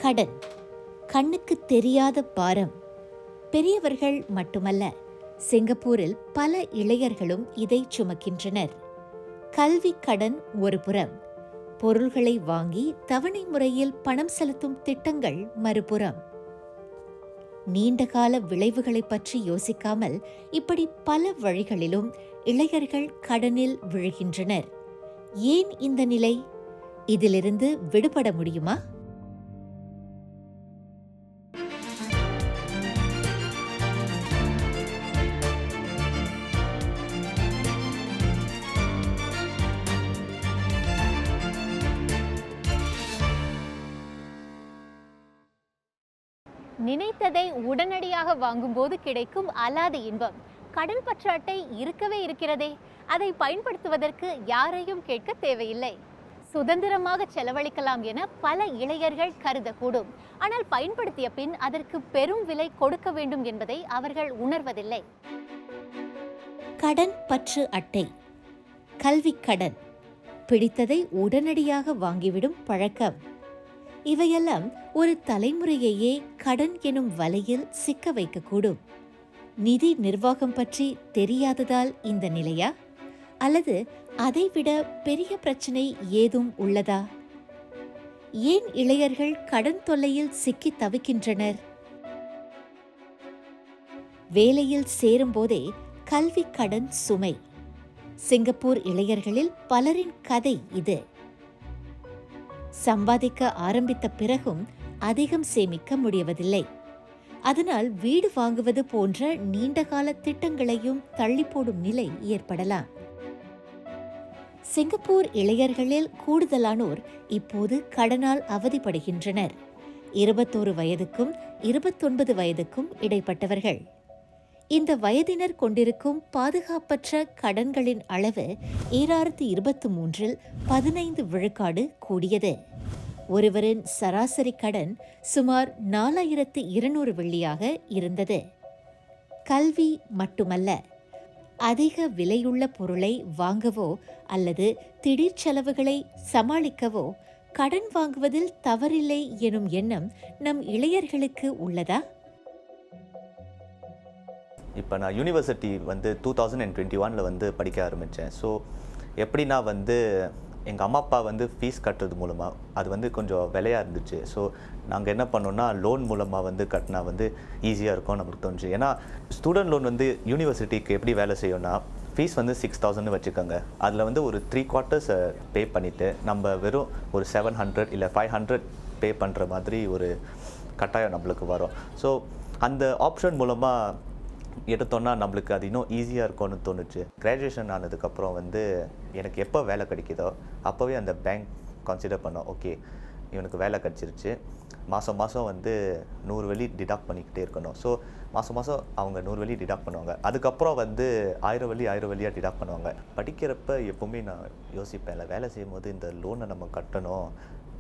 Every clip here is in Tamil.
கடன் கண்ணுக்கு தெரியாத பாரம். பெரியவர்கள் மட்டுமல்ல, சிங்கப்பூரில் பல இளையர்களும் இதை சுமக்கின்றனர். கல்வி கடன் ஒரு புறம், பொருள்களை வாங்கி தவணை முறையில் பணம் செலுத்தும் திட்டங்கள் மறுபுறம். நீண்டகால விளைவுகளை பற்றி யோசிக்காமல் இப்படி பல வழிகளிலும் இளையர்கள் கடனில் விழுகின்றனர். ஏன் இந்த நிலை? இதிலிருந்து விடுபட முடியுமா? நினைத்ததை உடனடியாக வாங்கும்போது கிடைக்கும் அலாத இன்பம் கடன் பற்று அட்டை இருக்கவே இருக்கிறதே. அதை பயன்படுத்துவதற்கு யாரையும் கேட்க தேவையில்லை. சுதந்திரமாக செலவழிக்கலாம் என பல இளையர்கள் கருதக்கூடும். ஆனால் பயன்படுத்திய பின் அதற்கு பெரும் விலை கொடுக்க வேண்டும் என்பதை அவர்கள் உணர்வதில்லை. கடன் பற்று அட்டை, கல்வி கடன், பிடித்ததை உடனடியாக வாங்கிவிடும் பழக்கம், இவையெல்லாம் ஒரு தலைமுறையையே கடன் எனும் வலையில் சிக்க வைக்கக்கூடும். நிதி நிர்வாகம் பற்றி தெரியாததால் இந்த நிலையா? அல்லது அதைவிட பெரிய பிரச்சனை ஏதும் உள்ளதா? ஏன் இளையர்கள் கடன் தொல்லையில் சிக்கி தவிக்கின்றனர்? வேலையில் சேரும்போதே கல்வி கடன் சுமை. சிங்கப்பூர் இளையர்களில் பலரின் கதை இது. சம்பாதிக்க ஆரம்பித்த பிறகும் அதிகம் சேமிக்க முடிவதில்லை. அதனால் வீடு வாங்குவது போன்ற நீண்டகால திட்டங்களையும் தள்ளி போடும் நிலை ஏற்படலாம். சிங்கப்பூர் இளையர்களில் கூடுதலானோர் இப்போது கடனால் அவதிப்படுகின்றனர். 21 வயதுக்கும் 29 வயதுக்கும் இடைப்பட்டவர்கள். இந்த வயதினர் கொண்டிருக்கும் பாதுகாப்பற்ற கடன்களின் அளவு 2023 15 விழுக்காடு கூடியது. ஒருவரின் சராசரி கடன் சுமார் 4200 வெள்ளியாக இருந்தது. கல்வி மட்டுமல்ல, அதிக விலையுள்ள பொருளை வாங்கவோ அல்லது திடீர் செலவுகளை சமாளிக்கவோ கடன் வாங்குவதில் தவறில்லை எனும் எண்ணம் நம் இளையர்களுக்கு உள்ளதா? இப்போ நான் யூனிவர்சிட்டி 2021 படிக்க ஆரம்பித்தேன். ஸோ எப்படின்னா எங்கள் அம்மா அப்பா ஃபீஸ் கட்டுறது மூலமாக அது கொஞ்சம் விலையாக இருந்துச்சு. ஸோ நாங்கள் என்ன பண்ணோன்னா லோன் மூலமாக கட்டினா ஈஸியாக இருக்கும் நம்மளுக்கு தோணுச்சு. ஏன்னா ஸ்டூடெண்ட் லோன் யூனிவர்சிட்டிக்கு எப்படி வேலை செய்யும்னா, ஃபீஸ் 6000 வச்சுக்கோங்க. அதில் ஒரு 3/4 பே பண்ணிவிட்டு நம்ம வெறும் ஒரு 700 இல்லை 500 பே பண்ணுற மாதிரி ஒரு கட்டாயம் நம்மளுக்கு வரும். ஸோ அந்த ஆப்ஷன் மூலமாக எடுத்தோன்னா நம்மளுக்கு அது இன்னும் ஈஸியாக இருக்கும்னு தோணுச்சு. கிராஜுவேஷன் ஆனதுக்கப்புறம் எனக்கு எப்போ வேலை கிடைக்குதோ அப்போவே அந்த பேங்க் கன்சிடர் பண்ணோம். ஓகே, இவனுக்கு வேலை கிடச்சிருச்சு, மாதம் 100 வெள்ளி டிடாக்ட் பண்ணிக்கிட்டே இருக்கணும். ஸோ மாதம் அவங்க 100 வெள்ளி டிடாக்ட் பண்ணுவாங்க. அதுக்கப்புறம் 1000 வெள்ளியாக டிடாக்ட் பண்ணுவாங்க. படிக்கிறப்ப எப்போவுமே நான் யோசிப்பேன், இல்லை வேலை செய்யும் போது இந்த லோனை நம்ம கட்டணும்,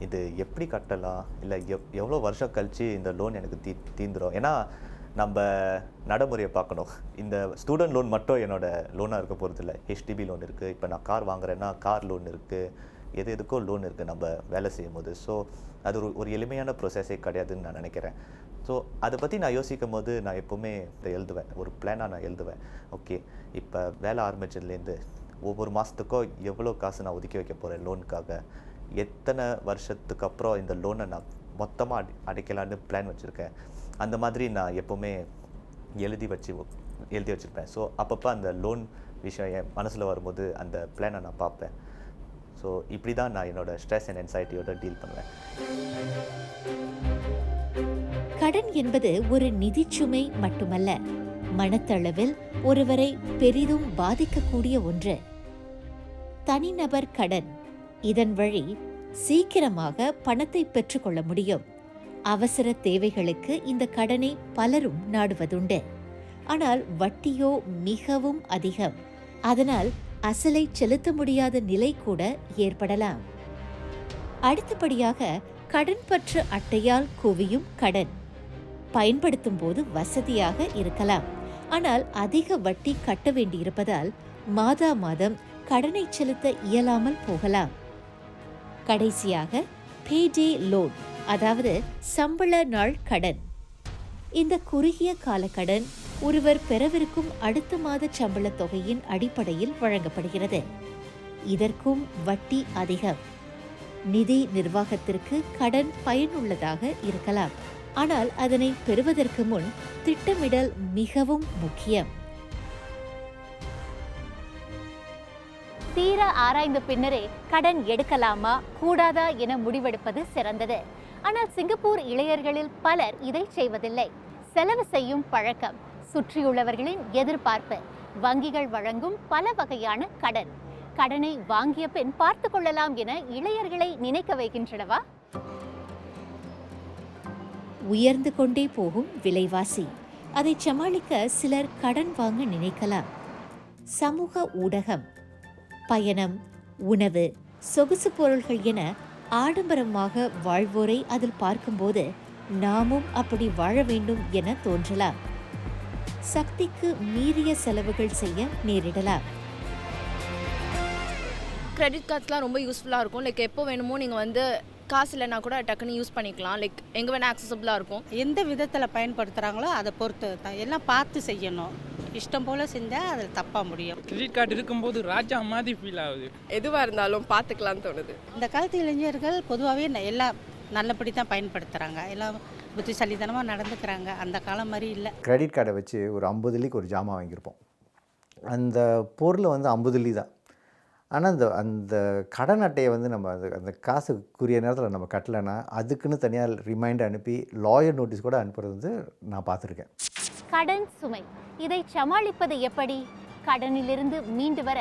இது எப்படி கட்டலாம், இல்லை எவ்வளோ வருஷம் கழித்து இந்த லோன் எனக்கு தீந்துடும். ஏன்னா நம்ம நடைமுறையை பார்க்கணும். இந்த ஸ்டூடெண்ட் லோன் மட்டும் என்னோடய லோனாக இருக்க போகிறது இல்லை. HDB லோன் இருக்குது, இப்போ நான் கார் வாங்குறேன்னா கார் லோன் இருக்குது, எதுக்கோ லோன் இருக்குது நம்ம வேலை செய்யும் போது. ஸோ அது ஒரு எளிமையான ப்ரொசஸே கிடையாதுன்னு நான் நினைக்கிறேன். ஸோ அதை பற்றி நான் யோசிக்கும் போது நான் எப்போவுமே இதை எழுதுவேன், ஒரு பிளானாக நான் எழுதுவேன். ஓகே, இப்போ வேலை ஆரம்பிச்சதுலேருந்து ஒவ்வொரு மாதத்துக்கும் எவ்வளோ காசு நான் ஒதுக்கி வைக்க போகிறேன் லோனுக்காக, எத்தனை வருஷத்துக்கு அப்புறம் இந்த லோனை நான் மொத்தமாக அடைக்கலான்னு பிளான் வச்சுருக்கேன். அந்த மாதிரி நான் எப்போவுமே எழுதி வச்சுருப்பேன். ஸோ அப்பப்போ அந்த லோன் விஷயம் என் மனசில் வரும்போது அந்த பிளானை நான் பார்ப்பேன். ஸோ இப்படி தான் நான் என்னோடய ஸ்ட்ரெஸ் அண்ட் என்சைட்டியோட டீல் பண்ணுவேன். கடன் என்பது ஒரு நிதிச்சுமை மட்டுமல்ல, மனத்தளவில் ஒருவரை பெரிதும் பாதிக்கக்கூடிய ஒன்று. தனிநபர் கடன், இதன் வழி சீக்கிரமாக பணத்தை பெற்றுக்கொள்ள முடியும். அவசர தேவைகளுக்கு இந்த கடனை பலரும் நாடுவதுண்டு. ஆனால் வட்டியோ மிகவும் அதிகம். அதனால் அசலை செலுத்த முடியாத நிலை கூட ஏற்படலாம். அடுத்தபடியாக கடன் பற்று அட்டையால் குவியும் கடன். பயன்படுத்தும் போது வசதியாக இருக்கலாம். ஆனால் அதிக வட்டி கட்ட வேண்டியிருப்பதால் மாதா மாதம் கடனை செலுத்த இயலாமல் போகலாம். கடைசியாக பேடே லோன் அதாவது சம்பள நாள் கடன். இந்த குறுகிய கால கடன் ஒருவர் பெறவிருக்கும் அடுத்த மாத சம்பள தொகையின் அடிப்படையில் வழங்கப்படுகிறது. இதற்கும் வட்டி அதிகம். நிதி நிர்வாகத்திற்கு கடன் பயனுள்ளதாக இருக்கலாம். ஆனால் அதனை பெறுவதற்கு முன் திட்டமிடல் மிகவும் முக்கியம். தீர ஆராய்ந்த பின்னரே கடன் எடுக்கலாமா கூடாதா என முடிவெடுப்பது சிறந்தது. ஆனால் சிங்கப்பூர் இளைஞர்களில் பலர் இதை செய்வதில்லை. செலவு செய்யும் பழக்கம், சுற்றியுள்ளவர்களின் எதிர்பார்ப்பு, வங்கிகள் வழங்கும் பல வகையான கடன், கடனை வாங்கிய பின் பார்த்து கொள்ளலாம் என இளைஞர்களை நினைக்க வைக்கின்றனவா? உயர்ந்து கொண்டே போகும் விலைவாசி, அதை சமாளிக்க சிலர் கடன் வாங்க நினைக்கலாம். சமூக ஊடகம், பயணம், உணவு, சொகுசு பொருள்கள் என ஆடம்பரமாக வாழ்வோரை அதில் பார்க்கும்போது நாமும் அப்படி வாழ வேண்டும் என தோன்றலாம். சக்திக்கு மீறிய செலவுகள் செய்ய நேரிடலாம். கிரெடிட் கார்ட்ஸ்லாம் ரொம்ப யூஸ்ஃபுல்லாக இருக்கும். லைக் எப்போ வேணுமோ நீங்கள் வந்து காசு இல்லைனா கூட டக்குன்னு யூஸ் பண்ணிக்கலாம். லைக் எங்கே வேணால் ஆக்சசபிளாக இருக்கும். எந்த விதத்தில் பயன்படுத்துகிறாங்களோ அதை பொறுத்து தான் எல்லாம் பார்த்து செய்யணும். இஷ்டம் போல் செஞ்சால் அதில் தப்பாக முடியும். கிரெடிட் கார்டு இருக்கும்போது ராஜா மாதிரி ஃபீல் ஆகுது. எதுவாக இருந்தாலும் பார்த்துக்கலான்னு தோணுது. இந்த காலத்து இளைஞர்கள் பொதுவாகவே எல்லாம் நல்லபடி தான் பயன்படுத்துகிறாங்க. எல்லாம் புத்திசாலித்தனமாக நடந்துக்கிறாங்க. அந்த காலம் மாதிரி இல்லை. கிரெடிட் கார்டை வச்சு ஒரு 50 வெள்ளிக்கு ஒரு ஜாமான் வாங்கியிருப்போம். அந்த பொருள் வந்து 50 வெள்ளி தான். ஆனால் அந்த கடன் அட்டையை வந்து நம்ம அந்த காசுக்குரிய நேரத்தில் நம்ம கட்டலைன்னா அதுக்குன்னு தனியாக ரிமைண்டர் அனுப்பி லாயர் நோட்டீஸ் கூட அனுப்புறது வந்து நான் பார்த்துருக்கேன். கடன் சுமை, இதை சமாளிப்பது எப்படி? கடனிலிருந்து மீண்டு வர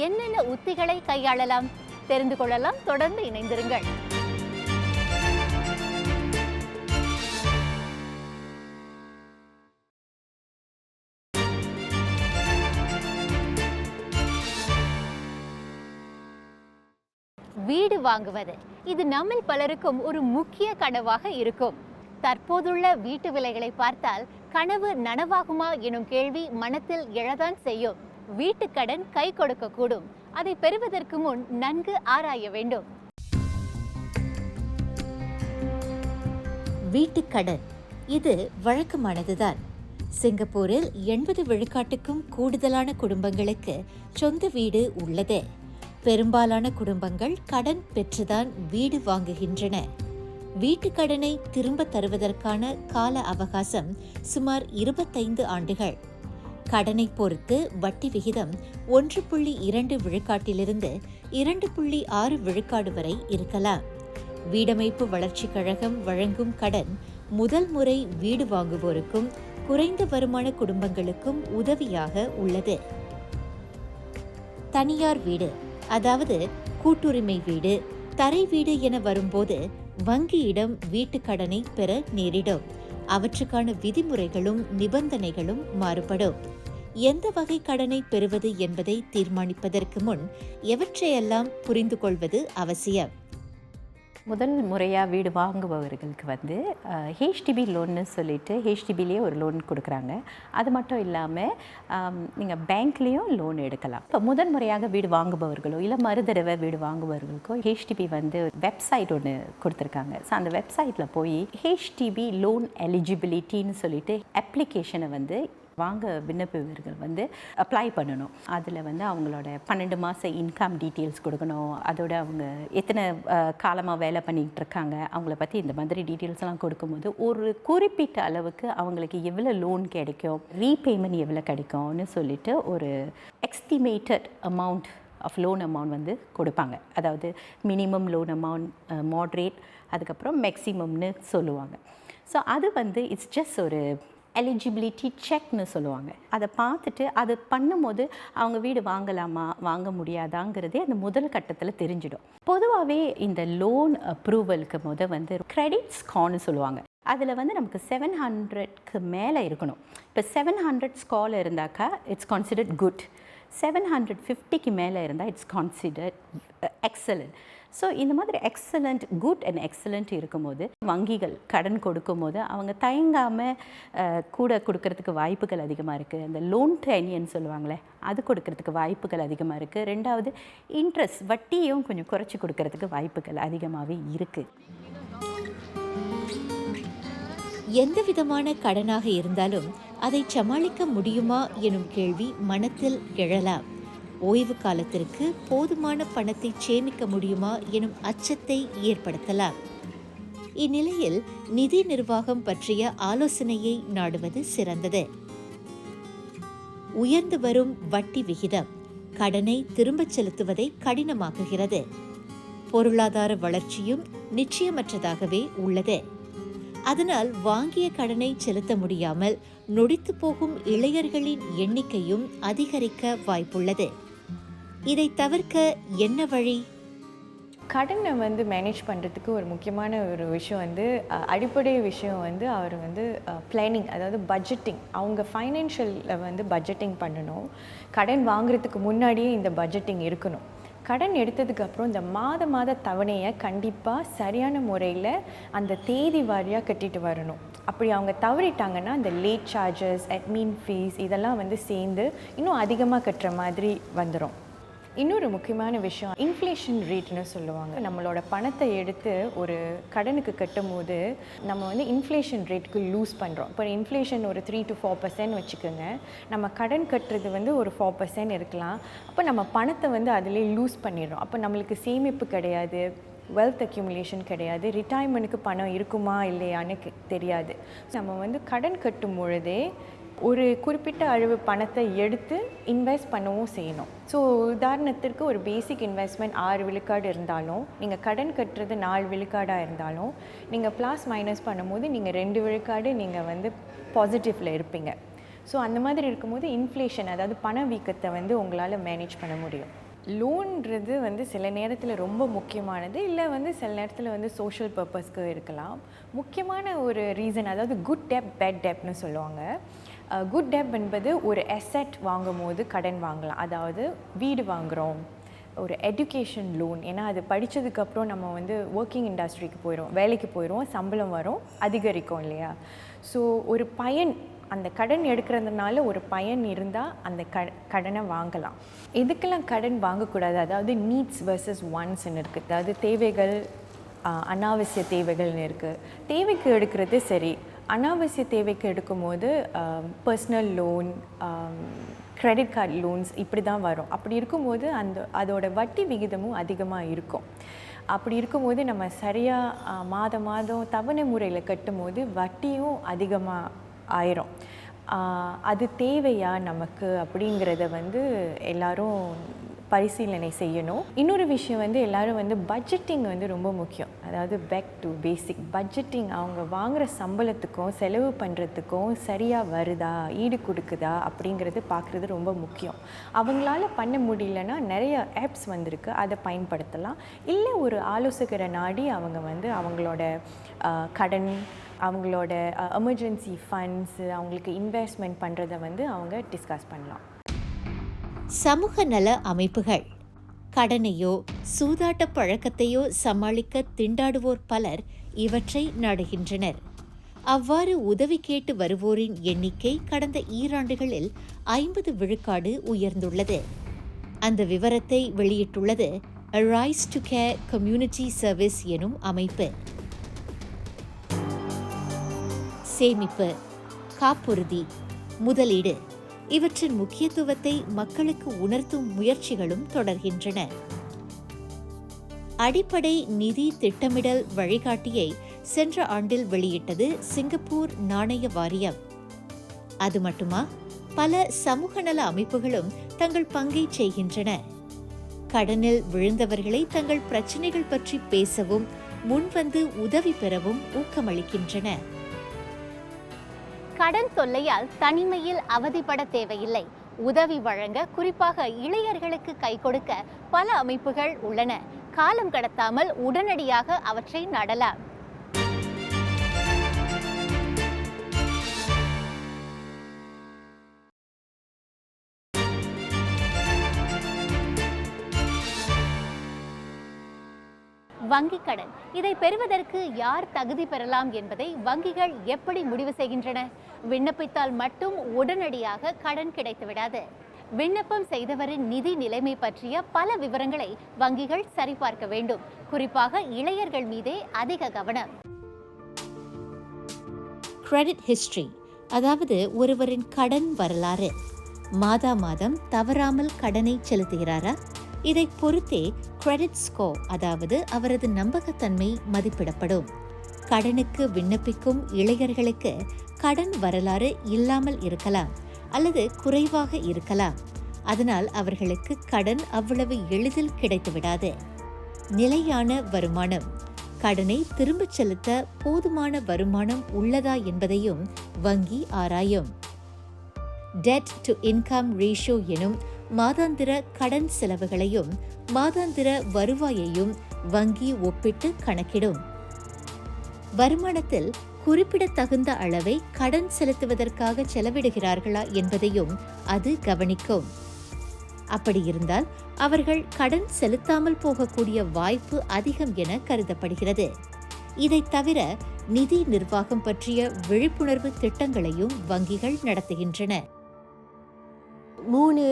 என்னென்ன உத்திகளை கையாளலாம்? தெரிந்து கொள்ளலாம். தொடர்ந்து இணைந்திருங்கள். வீடு வாங்குவது, இது நம்மில் பலருக்கும் ஒரு முக்கிய கனவாக இருக்கும். தற்போதுள்ள வீட்டு விலைகளை பார்த்தால் கனவு நனவாகுமா எனும் கேள்வி மனத்தில் எழதான் செய்யும். வீட்டுக்கடன் கை கொடுக்க கூடும். அதை பெறுவதற்கு முன் நன்கு ஆராய வேண்டும். வீட்டுக்கடன் இது வழக்கமானதுதான். சிங்கப்பூரில் 80 விழுக்காட்டுக்கும் கூடுதலான குடும்பங்களுக்கு சொந்த வீடு உள்ளது. பெரும்பாலான குடும்பங்கள் கடன் பெற்றுதான் வீடு வாங்குகின்றன. வீட்டுக்கடனை திரும்ப தருவதற்கான கால அவகாசம் சுமார் 25 ஆண்டுகள். கடனை பொறுத்து வட்டி விகிதம் 1.2 விழுக்காட்டிலிருந்து 2.6 விழுக்காடு வரை இருக்கலாம். வீடமைப்பு வளர்ச்சி கழகம் வழங்கும் கடன் முதல் முறை வீடு வாங்குவோருக்கும் குறைந்த வருமான குடும்பங்களுக்கும் உதவியாக உள்ளது. தனியார் வீடு, அதாவது கூட்டுரிமை வீடு, தரை வீடு என வரும்போது வங்கியிடம் வீட்டுக்கடனை பெற நேரிடும். அவற்றுக்கான விதிமுறைகளும் நிபந்தனைகளும் மாறுபடும். எந்த வகை கடனை பெறுவது என்பதை தீர்மானிப்பதற்கு முன் எவற்றையெல்லாம் புரிந்து கொள்வது அவசியம். முதல் முறையாக வீடு வாங்குபவர்களுக்கு வந்து ஹெச்டிபி லோன்னு சொல்லிட்டு ஹெச்டிபிலேயே ஒரு லோன் கொடுக்குறாங்க. அது மட்டும் இல்லாமல் நீங்கள் பேங்க்லேயும் லோன் எடுக்கலாம். இப்போ முதல் முறையாக வீடு வாங்குபவர்களோ இல்லை மறுதடவை வீடு வாங்குபவர்களுக்கோ ஹெச்டிபி வந்து வெப்சைட் ஒன்று கொடுத்துருக்காங்க. ஸோ அந்த வெப்சைட்டில் போய் ஹெச்டிபி லோன் எலிஜிபிலிட்டின்னு சொல்லிட்டு அப்ளிகேஷனை வந்து வாங்க விண்ணப்பவர்கள் வந்து அப்ளை பண்ணணும். அதில் வந்து அவங்களோட 12 மாத இன்கம் டீட்டெயில்ஸ் கொடுக்கணும். அதோட அவங்க எத்தனை காலமாக வேலை பண்ணிகிட்டு இருக்காங்க அவங்கள பற்றி இந்த மாதிரி டீட்டெயில்ஸ்லாம் கொடுக்கும்போது ஒரு குறிப்பிட்ட அளவுக்கு அவங்களுக்கு எவ்வளோ லோன் கிடைக்கும், ரீபேமெண்ட் எவ்வளோ கிடைக்கும்னு சொல்லிட்டு ஒரு estimated amount of loan amount வந்து கொடுப்பாங்க. அதாவது மினிமம் லோன் அமௌண்ட், மாட்ரேட், அதுக்கப்புறம் மேக்ஸிமம்னு சொல்லுவாங்க. ஸோ அது வந்து இட்ஸ் ஜஸ்ட் ஒரு எலிஜிபிலிட்டி செக்னு சொல்லுவாங்க. அதை பார்த்துட்டு அது பண்ணும்போது அவங்க வீடு வாங்கலாமா வாங்க முடியாதாங்கிறதே அந்த முதல் கட்டத்தில் தெரிஞ்சிடும். பொதுவாகவே இந்த லோன் அப்ரூவலுக்கு வந்து கிரெடிட் ஸ்கோர்னு சொல்லுவாங்க. அதில் வந்து நமக்கு 700க்கு மேலே இருக்கணும். இப்போ 700 ஸ்கோரில் இருந்தாக்கா இட்ஸ் கான்சிடர்ட் குட். 750க்கு மேலே இருந்தால் இட்ஸ் கான்சிடர்ட் எக்ஸலண்ட். ஸோ இந்த மாதிரி எக்ஸலண்ட், குட் அண்ட் எக்ஸலண்ட் இருக்கும்போது வங்கிகள் கடன் கொடுக்கும்போது அவங்க தயங்காமல் கூட கொடுக்கறதுக்கு வாய்ப்புகள் அதிகமாக இருக்குது. அந்த லோன் டெனியன்னு சொல்லுவாங்களே அது கொடுக்கறதுக்கு வாய்ப்புகள் அதிகமாக இருக்குது. ரெண்டாவது இன்ட்ரெஸ்ட், வட்டியும் கொஞ்சம் குறைச்சி கொடுக்கறதுக்கு வாய்ப்புகள் அதிகமாகவே இருக்குது. எந்தவிதமான கடனாக இருந்தாலும் அதை சமாளிக்க முடியுமா எனும் கேள்வி மனத்தில் எழலாம். ஓய்வு காலத்திற்கு போதுமான பணத்தை சேமிக்க முடியுமா எனும் அச்சத்தை ஏற்படுத்தலாம். இந்நிலையில் நிதி நிர்வாகம் பற்றிய ஆலோசனையை நாடுவது சிறந்தது. உயர்ந்து வரும் வட்டி விகிதம் கடனை திரும்பச் செலுத்துவதை கடினமாக்குகிறது. பொருளாதார வளர்ச்சியும் நிச்சயமற்றதாகவே உள்ளது. அதனால் வாங்கிய கடனை செலுத்த முடியாமல் நொடித்து போகும் இளைஞர்களின் எண்ணிக்கையும் அதிகரிக்க வாய்ப்புள்ளது. இதை தவிர்க்க என்ன வழி? கடனை வந்து மேனேஜ் பண்ணுறதுக்கு ஒரு முக்கியமான ஒரு விஷயம் வந்து அடிப்படை விஷயம் வந்து அவர் வந்து பிளானிங், அதாவது பட்ஜெட்டிங். அவங்க ஃபைனான்ஷியலில் வந்து பட்ஜெட்டிங் பண்ணணும். கடன் வாங்குறதுக்கு முன்னாடியே இந்த பட்ஜெட்டிங் இருக்கணும். கடன் எடுத்ததுக்கப்புறம் இந்த மாத தவணையை கண்டிப்பாக சரியான முறையில் அந்த தேதி வாரியாக கட்டிட்டு வரணும். அப்படி அவங்க தவறிட்டாங்கன்னா அந்த லேட் சார்ஜஸ், அட்மின் ஃபீஸ் இதெல்லாம் வந்து சேர்ந்து இன்னும் அதிகமாக கட்டுற மாதிரி வந்துடும். இன்னொரு முக்கியமான விஷயம் இன்ஃப்ளேஷன் ரேட்னு சொல்லுவாங்க. நம்மளோட பணத்தை எடுத்து ஒரு கடனுக்கு கட்டும் போது நம்ம வந்து இன்ஃப்ளேஷன் ரேட்டுக்கு லூஸ் பண்ணுறோம். இப்போ இன்ஃப்ளேஷன் ஒரு 3 to 4% வச்சுக்கோங்க. நம்ம கடன் கட்டுறது வந்து ஒரு 4% இருக்கலாம். அப்போ நம்ம பணத்தை வந்து அதிலே லூஸ் பண்ணிடுறோம். அப்போ நம்மளுக்கு சேமிப்பு கிடையாது, வெல்த் அக்யூமுலேஷன் கிடையாது, ரிட்டையர்மெண்ட்டுக்கு பணம் இருக்குமா இல்லையான்னு தெரியாது. நம்ம வந்து கடன் கட்டும் பொழுதே ஒரு குறிப்பிட்ட அளவு பணத்தை எடுத்து இன்வெஸ்ட் பண்ணவும் செய்யணும். ஸோ உதாரணத்திற்கு ஒரு பேசிக் இன்வெஸ்ட்மெண்ட் 6 விழுக்காடு இருந்தாலும் நீங்கள் கடன் கட்டுறது 4 விழுக்காடாக இருந்தாலும் நீங்கள் ப்ளஸ் மைனஸ் பண்ணும்போது நீங்கள் 2 விழுக்காடு நீங்கள் வந்து பாசிட்டிவில் இருப்பீங்க. ஸோ அந்த மாதிரி இருக்கும்போது இன்ஃப்ளேஷன், அதாவது பணவீக்கத்தை வந்து உங்களால் மேனேஜ் பண்ண முடியும். லோன்றது வந்து சில நேரத்தில் ரொம்ப முக்கியமானது, இல்லை வந்து சில நேரத்தில் வந்து சோஷியல் பர்பஸ்க்கு இருக்கலாம். முக்கியமான ஒரு ரீசன், அதாவது குட் டெப் பேட் டெப்னு சொல்லுவாங்க. குட் டெப் என்பது ஒரு அசெட் வாங்கும் போது கடன் வாங்கலாம். அதாவது வீடு வாங்குகிறோம், ஒரு எஜுகேஷன் லோன், ஏன்னா அது படித்ததுக்கப்புறம் நம்ம வந்து ஒர்க்கிங் இண்டஸ்ட்ரிக்கு போயிடும், வேலைக்கு போயிடும், சம்பளம் வரும், அதிகரிக்கும் இல்லையா. ஸோ ஒரு பயன், அந்த கடன் எடுக்கிறதுனால ஒரு பயன் இருந்தால் அந்த கடனை வாங்கலாம். எதுக்கெல்லாம் கடன் வாங்கக்கூடாது, அதாவது நீட்ஸ் வெர்சஸ் வான்ட்ஸ்ன்னு இருக்குது. அதாவது தேவைகள், அனாவசிய தேவைகள்னு இருக்குது. தேவைக்கு எடுக்கிறது சரி, அனாவசிய தேவைக்கு எடுக்கும்போது personal loan, credit card loans இப்படி தான் வரும். அப்படி இருக்கும்போது அதோட வட்டி விகிதமும் அதிகமாக இருக்கும். அப்படி இருக்கும்போது நம்ம சரியாக மாதம் தவணை முறையில் கட்டும் போது வட்டியும் அதிகமாக ஆயிரும். அது தேவையா நமக்கு அப்படிங்கிறத வந்து எல்லாரும் பரிசீலனை செய்யணும். இன்னொரு விஷயம் வந்து எல்லாரும் வந்து பட்ஜெட்டிங் வந்து ரொம்ப முக்கியம். அதாவது பேக் டு பேசிக் பட்ஜெட்டிங், அவங்க வாங்குகிற சம்பளத்துக்கும் செலவு பண்ணுறதுக்கும் சரியாக வருதா, ஈடு கொடுக்குதா அப்படிங்கிறது பார்க்குறது ரொம்ப முக்கியம். அவங்களால பண்ண முடியலன்னா நிறைய ஆப்ஸ் வந்திருக்கு, அதை பயன்படுத்தலாம். இல்லை ஒரு ஆலோசகரை நாடி அவங்க வந்து அவங்களோட கடன், அவங்களோட எமர்ஜென்சி ஃபண்ட்ஸ், அவங்களுக்கு இன்வெஸ்ட்மெண்ட் பண்ணுறதை வந்து அவங்க டிஸ்கஸ் பண்ணலாம். சமூக நல அமைப்புகள் கடனையோ சூதாட்ட பழக்கத்தையோ சமாளிக்க திண்டாடுவோர் பலர் இவற்றை நாடுகின்றனர். அவ்வாறு உதவி கேட்டு வருவோரின் எண்ணிக்கை கடந்த 2 ஆண்டுகளில் 50 விழுக்காடு உயர்ந்துள்ளது. அந்த விவரத்தை வெளியிட்டுள்ளது rice to care community service எனும் அமைப்பு. சேமிப்பு, காப்புறுதி, முதலீடு இவற்றின் முக்கியத்துவத்தை மக்களுக்கு உணர்த்தும் முயற்சிகளும் தொடர்கின்றன. அடிப்படை நிதி திட்டமிடல் வழிகாட்டியை சென்ற ஆண்டில் வெளியிட்டது சிங்கப்பூர் நாணய வாரியம். அது மட்டுமா, பல சமூக நல அமைப்புகளும் தங்கள் பங்கை செய்கின்றன. கடனில் விழுந்தவர்களை தங்கள் பிரச்சனைகள் பற்றி பேசவும் முன்வந்து உதவி பெறவும் ஊக்கமளிக்கின்றன. கடன் தொல்லையால் தனிமையில் அவதிப்பட தேவையில்லை. உதவி வழங்க, குறிப்பாக இளைஞர்களுக்கு கை கொடுக்க பல அமைப்புகள் உள்ளன. காலம் கடத்தாமல் உடனடியாக அவற்றை நாடலாம். வங்கி கடன், இதை பெறுவதற்கு யார் தகுதி பெறலாம் என்பதை வங்கிகள் எப்படி முடிவு செய்கின்றன? விண்ணப்பித்தால் மட்டும் உடனடியாக கடன் கிடைத்துவிடாது. விண்ணப்பம் செய்தவரின் நிதி நிலைமை பற்றிய பல விவரங்களை வங்கிகள் சரிபார்க்க வேண்டும். குறிப்பாக இளைஞர்கள் மீதே அதிக கவனம். கிரெடிட் ஹிஸ்டரி, அதாவது ஒருவரின் கடன் வரலாறு. மாதா மாதம் தவறாமல் கடனை செலுத்துகிறாரா? இதை பொறுத்தே கிரெடிட் ஸ்கோர், அதாவது அவரது நம்பகத்தன்மை மதிப்பிடப்படும். கடனுக்கு விண்ணப்பிக்கும் இளைஞர்களுக்கு கடன் வரலாறு இல்லாமல் இருக்கலாம் அல்லது குறைவாக இருக்கலாம். அதனால் அவர்களுக்கு கடன் அவ்வளவு எளிதில் கிடைத்துவிடாது. நிலையான வருமானம், கடனை திரும்பச் செலுத்த போதுமான வருமானம் உள்ளதா என்பதையும் வங்கி ஆராயும். டெட் டு இன்கம் ரேஷியோ எனும் மாதாந்திர கடன் செலவுகளையும் மாதாந்திர வருவாயையும் வங்கி ஒப்பிட்டு கணக்கிடும். வருமானத்தில் குறிப்பிடத்தகுந்த அளவை கடன் செலுத்துவதற்காக செலவிடுகிறார்களா என்பதையும் அது கவனிக்கும். அப்படி இருந்தால் அவர்கள் கடன் செலுத்தாமல் போகக்கூடிய வாய்ப்பு அதிகம் என கருதப்படுகிறது. இதை தவிர நிதி நிர்வாகம் பற்றிய விழிப்புணர்வு திட்டங்களையும் வங்கிகள் நடத்துகின்றன. 3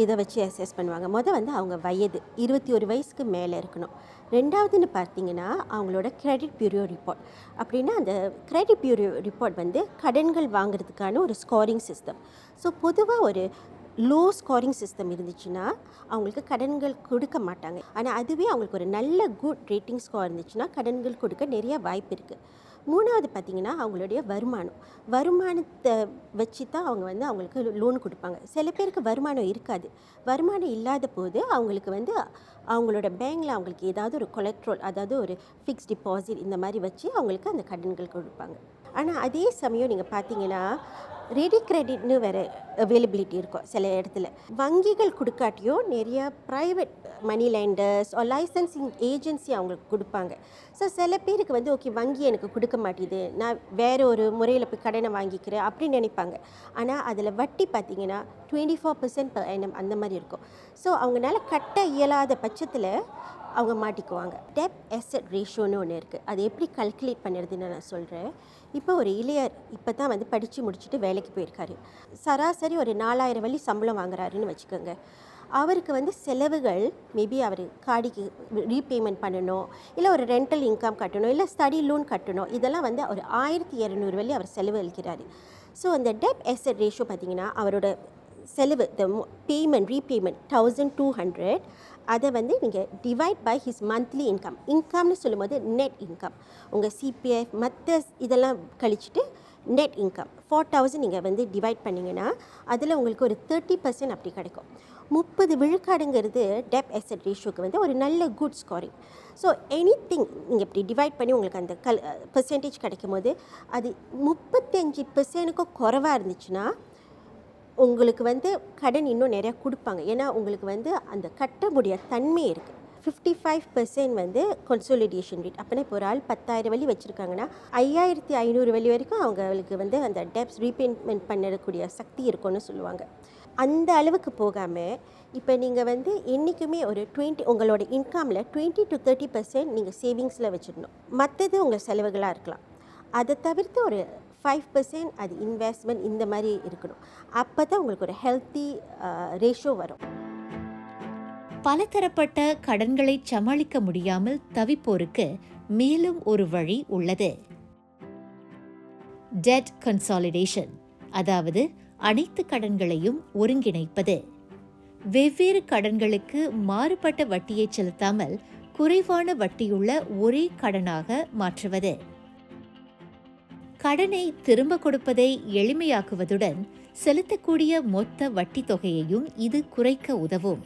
இதை வச்சு அசஸ் பண்ணுவாங்க. வந்து அவங்க வயது 21 வயசுக்கு மேலே இருக்கணும். ரெண்டாவதுன்னு பார்த்தீங்கன்னா அவங்களோட கிரெடிட் பியூரோ ரிப்போர்ட். அப்படின்னா அந்த கிரெடிட் பியூரோ ரிப்போர்ட் கடன்கள் வாங்குறதுக்கான ஒரு ஸ்கோரிங் சிஸ்டம். ஸோ பொதுவாக ஒரு லோ ஸ்கோரிங் சிஸ்டம் இருந்துச்சுன்னா அவங்களுக்கு கடன்கள் கொடுக்க மாட்டாங்க. ஆனால் அதுவே அவங்களுக்கு ஒரு நல்ல குட் ரேட்டிங் ஸ்கோர் இருந்துச்சுன்னா கடன்கள் கொடுக்க நிறைய வாய்ப்பு இருக்குது. மூணாவது பார்த்திங்கன்னா அவங்களுடைய வருமானத்தை வச்சு தான் அவங்க அவங்களுக்கு லோன் கொடுப்பாங்க. சில பேருக்கு வருமானம் இருக்காது. வருமானம் இல்லாத போது அவங்களுக்கு அவங்களோட பேங்கில் அவங்களுக்கு ஏதாவது ஒரு கொலெக்ட்ரோல், அதாவது ஒரு ஃபிக்ஸ்ட் டிபாசிட் இந்த மாதிரி வச்சு அவங்களுக்கு அந்த கடன்கள் கொடுப்பாங்க. ஆனால் அதே சமயம் நீங்கள் பார்த்தீங்கன்னா ரெடி கிரெடிட்னு வேறு அவைலபிலிட்டி இருக்கும் சில இடத்துல. வங்கிகள் கொடுக்காட்டியும் நிறையா ப்ரைவேட் மணி லைண்டர்ஸ் லைசன்சிங் ஏஜென்சி அவங்களுக்கு கொடுப்பாங்க. ஸோ சில பேருக்கு ஓகே வங்கி எனக்கு கொடுக்க மாட்டேது, நான் வேறு ஒரு முறையில் போய் கடனை வாங்கிக்கிறேன் அப்படின்னு நினைப்பாங்க. ஆனால் அதில் வட்டி பார்த்திங்கன்னா 24% per annum அந்த மாதிரி இருக்கும். ஸோ அவங்களால கட்ட இயலாத பட்சத்தில் அவங்க மாட்டிக்குவாங்க. டெப்ட் அசெட் ரேஷியோன்னு ஒன்று இருக்குது. அது எப்படி கல்குலேட் பண்ணுறதுன்னு நான் சொல்கிறேன். இப்போ ஒரு இளையர் இப்போ தான் படித்து முடிச்சுட்டு வேலைக்கு போயிருக்காரு. சராசரி ஒரு 4000 வழி சம்பளம் வாங்குறாருன்னு வச்சுக்கோங்க. அவருக்கு செலவுகள் மேபி அவர் காடிக்கு ரீபேமெண்ட் பண்ணணும், இல்லை ஒரு ரெண்டல் இன்கம் கட்டணும், இல்லை ஸ்டடி லோன் கட்டணும். இதெல்லாம் ஒரு 1200 வழி அவர் செலவு அளிக்கிறாரு. ஸோ அந்த டெப்ட் அசெட் ரேஷியோ பார்த்திங்கன்னா அவரோட செலவு பேமெண்ட் ரீபேமெண்ட் 1200, அதை நீங்கள் டிவைட் பை ஹிஸ் மந்த்லி இன்கம்னு சொல்லும்போது நெட் இன்கம், உங்கள் சிபிஎஃப் மற்ற இதெல்லாம் கழிச்சிட்டு நெட் இன்கம் 4000 நீங்கள் டிவைட் பண்ணிங்கன்னா அதில் உங்களுக்கு ஒரு 30% அப்படி கிடைக்கும். 30 விழுக்காடுங்கிறது டெப்ட் அசெட் ரேஷியோக்கு ஒரு நல்ல குட் ஸ்கோரிங். ஸோ எனிதிங் நீங்கள் இப்படி டிவைட் பண்ணி உங்களுக்கு அந்த பெர்சன்டேஜ் கிடைக்கும் போது அது 35%க்கும் குறைவாக இருந்துச்சுன்னா உங்களுக்கு கடன் இன்னும் நிறையா கொடுப்பாங்க. ஏன்னா உங்களுக்கு அந்த கட்ட முடிய தன்மை இருக்குது. 55% கன்சோலிடேஷன் ரேட். அப்படின்னா இப்போ ஒரு ஆள் 10,000 வழி வச்சுருக்காங்கன்னா 5500 வழி வரைக்கும் அவங்களுக்கு அந்த டெப்ஸ் ரீபேமெண்ட் பண்ணக்கூடிய சக்தி இருக்கும்னு சொல்லுவாங்க. அந்த அளவுக்கு போகாமல் இப்போ நீங்கள் என்றைக்குமே ஒரு உங்களோட இன்கமில் 20 to 30% நீங்கள் சேவிங்ஸில் வச்சிடணும். மற்றது உங்கள் செலவுகளாக இருக்கலாம். அதை தவிர்த்து ஒரு 5% அது இன்வெஸ்ட்மெண்ட் இந்த மாதிரி இருக்கணும். அப்போ தான் உங்களுக்கு ஒரு ஹெல்த்தி ரேஷியோ வரும். பலதரப்பட்ட கடன்களை சமாளிக்க முடியாமல் தவிப்போருக்கு மேலும் ஒரு வழி உள்ளது. டெட் கன்சாலிடேஷன், அதாவது அனைத்து கடன்களையும் ஒருங்கிணைப்பது. வெவ்வேறு கடன்களுக்கு மாறுபட்ட வட்டியை செலுத்தாமல் குறைவான வட்டியுள்ள ஒரே கடனாக மாற்றுவது. கடனை திரும்ப கொடுப்பதை எளிமையாக்குவதுடன் செலுத்தக்கூடிய மொத்த வட்டி தொகையையும் இது குறைக்க உதவும்.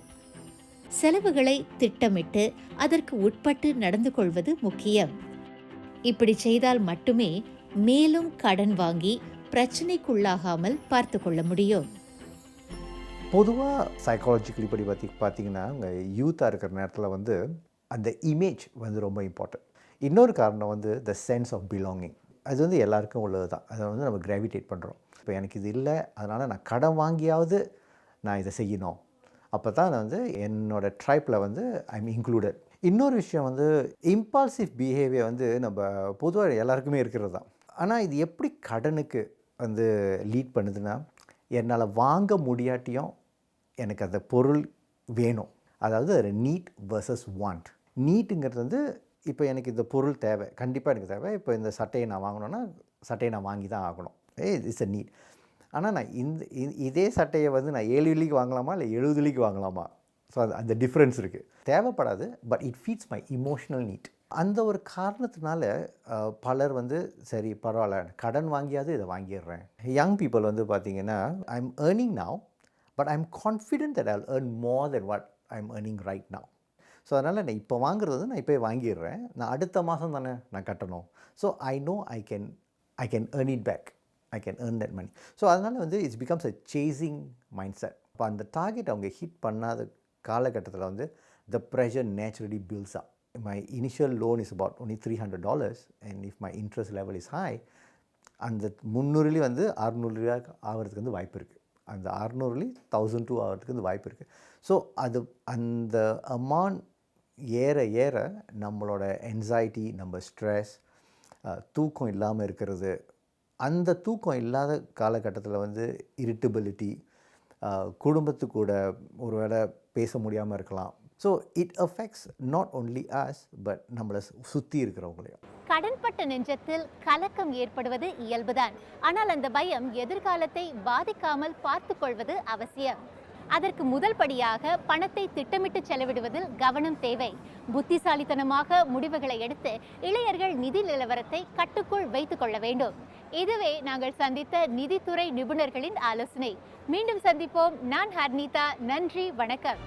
செலவுகளை திட்டமிட்டு அதற்கு உட்பட்டு நடந்து கொள்வது முக்கியம். இப்படி செய்தால் மட்டுமே மேலும் கடன் வாங்கி பிரச்சனைக்குள்ளாகாமல் பார்த்து கொள்ள முடியும். பொதுவாக சைக்காலஜிக்கலி படி பார்த்தீங்கன்னா உங்கள் யூத்தாக இருக்கிற நேரத்தில் அந்த இமேஜ் ரொம்ப இம்பார்ட்டன்ட். இன்னொரு காரணம் த சென்ஸ் ஆஃப் பிலாங்கிங். அது எல்லாருக்கும் உள்ளது தான். அதை நம்ம கிராவிடேட் பண்ணுறோம். இப்போ எனக்கு இது இல்லை, அதனால் நான் கடன் வாங்கியாவது நான் இதை செய்யணும். அப்போ தான் நான் என்னோடய ட்ரைப்பில் ஐம் இன்க்ளூடட். இன்னொரு விஷயம் இம்பல்சிவ் பிஹேவியர் நம்ம பொதுவாக எல்லாருக்குமே இருக்கிறது தான். ஆனால் இது எப்படி கடனுக்கு லீட் பண்ணுதுன்னா, என்னால் வாங்க முடியாட்டியும் எனக்கு அந்த பொருள் வேணும். அதாவது நீட் வர்சஸ் வாண்ட். நீட்டுங்கிறது இப்போ எனக்கு இந்த பொருள் தேவை, கண்டிப்பாக எனக்கு தேவை. இப்போ இந்த சட்டையை நான் வாங்கணுன்னா சட்டையை நான் வாங்கி தான் ஆகணும். It's a need. ஆனால் நான் இதே சட்டையை வந்து நான் 7 வெள்ளிக்கு வாங்கலாமா இல்லை 70 வெள்ளிக்கு வாங்கலாமா? ஸோ அந்த டிஃப்ரென்ஸ் இருக்குது. தேவைப்படாது, but it feeds my emotional need. அந்த ஒரு காரணத்தினால பலர் வந்து சரி பரவாயில்ல கடன் வாங்கியாவது இதை வாங்கிடுறேன். யங் பீப்புள் வந்து பார்த்திங்கன்னா I am earning now, but I am confident that I will earn more then what I am earning right now. So அதனால் நான் இப்போ வாங்குறது வந்து நான் இப்போ வாங்கிடுறேன். நான் அடுத்த மாதம் தானே நான் கட்டணும். So I know I can earn it back. I can earn that money. So அதனால் வந்து it's becomes a chasing mindset. இப்போ அந்த டார்கெட் அவங்க ஹிட் பண்ணாத காலகட்டத்தில் வந்து the pressure naturally builds up. My initial loan is about only $300, and if my interest level is high, அந்த 300 வந்து 600 ஆகிறதுக்கு வந்து வாய்ப்பு இருக்குது. அந்த 600 1002 ஆகிறதுக்கு வந்து வாய்ப்பு இருக்குது. ஸோ அது அந்த அமௌண்ட் ஏற ஏற நம்மளோட என்சைட்டி, நம்ம ஸ்ட்ரெஸ், தூக்கம் இல்லாமல் இருக்கிறது, அந்த தூக்கம் இல்லாத காலகட்டத்தில் வந்து இரிட்டபிலிட்டி, குடும்பத்து கூட ஒரு வேளை பேச முடியாமல் இருக்கலாம். So it affects not only as but நம்மளை சுற்றி இருக்கிறவங்களையும். கடன்பட்ட நெஞ்சத்தில் கலக்கம் ஏற்படுவது இயல்புதான். ஆனால் அந்த பயம் எதிர்காலத்தை பாதிக்காமல் பார்த்து கொள்வது அவசியம். அதற்கு முதல் படியாக பணத்தை திட்டமிட்டு செலவிடுவதில் கவனம் தேவை. புத்திசாலித்தனமாக முடிவுகளை எடுத்து இளைஞர்கள் நிதி நிலவரத்தை கட்டுக்குள் வைத்துக் கொள்ள வேண்டும். இதுவே நாங்கள் சந்தித்த நிதித்துறை நிபுணர்களின் ஆலோசனை. மீண்டும் சந்திப்போம். நான் ஹர்னிதா. நன்றி, வணக்கம்.